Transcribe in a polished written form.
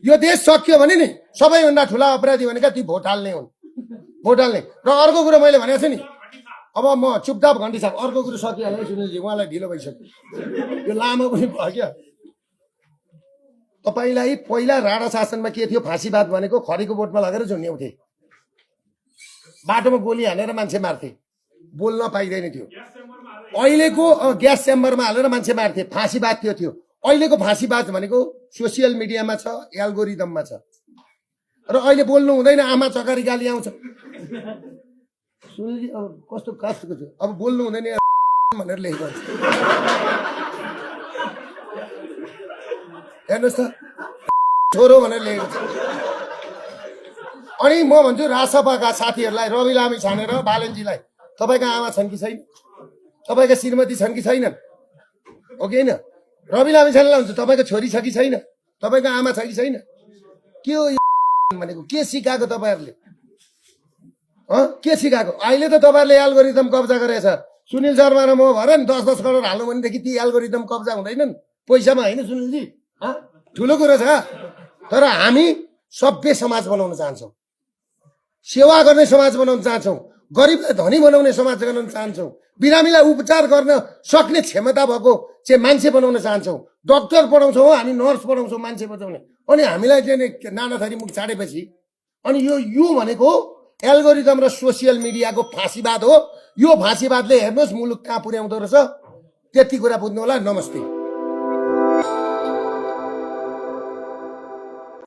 यो देश सकियो भने नि सबैभन्दा ठुला अपराधी भनेका ती भोट हाल्ने हुन्, भोट हाल्ने। र अर्को कुरो मैले भनेको छु नि, अब म चुपचाप घन्टी साहब अर्को कुरो सकिहालेँ सुनिलजी, उहाँलाई ढिलो भइसक्यो, यो लामो पनि भयो क्या। तपाईलाई पहिला राणा शासनमा के थियो, फाँसीवाद भनेको खरीको बोटमा लगेर झुन्ड्याउँथे, बाटोमा गोली हानेर मान्छे मार्थे, बोल्न पाइँदैन थियो। अहिलेको ग्यास च्याम्बरमा हालेर मान्छे मार्थे, फाँसीवाद त्यो थियो। अहिलेको फाँसीवाद भनेको सोसियल मिडियामा छ, एल्गोरिदममा छ। र अहिले बोल्नु हुँदैन, आमा चकारी गाली आउँछ। सुनिलजी अब कस्तो कस्तो थियो, अब बोल्नु हुँदैन भनेर लेखेको हुन्छ। हेर्नुहोस् त, छोरो भनेर लेखेको छ। अनि म भन्छु राजसभाका साथीहरूलाई, रवि लामी छानेर बालनजीलाई, तपाईँका आमा छन् कि छैन, तपाईँका श्रीमती छन् कि छैनन्, हो कि होइन? रवि लामी छानेलाई हुन्छ तपाईँको छोरी छ कि छैन, तपाईँको आमा छ कि छैन? के हो भनेको, के सिकाएको तपाईँहरूले? के सिकाएको? अहिले त तपाईँहरूले एल्गोरिदम कब्जा गरेछ। सुनिल शर्मा र म भएर नि 10-10 करोड हाल्नु भनेदेखि ती एल्गोरिदम कब्जा हुँदैनन्, पैसामा होइन सुनिलजी। ठुलो कुरो छ। तर हामी सभ्य समाज बनाउन चाहन्छौँ, सेवा गर्ने समाज बनाउन चाहन्छौँ, गरिबलाई धनी बनाउने समाज बनाउन चाहन्छौँ, बिरामीलाई उपचार गर्न सक्ने क्षमता भएको चाहिँ मान्छे बनाउन चाहन्छौँ। डाक्टर पढाउँछौँ, हामी नर्स पढाउँछौँ मान्छे बचाउने। अनि हामीलाई चाहिँ नाना थरी मुख छाडेपछि अनि यो भनेको एल्गोरिदम र सोसियल मिडियाको फाँसीवाद हो। यो फाँसीवादले हेर्नुहोस् मुलुक कहाँ पुर्याउँदो रहेछ। त्यति कुरा बुझ्नु होला। नमस्ते।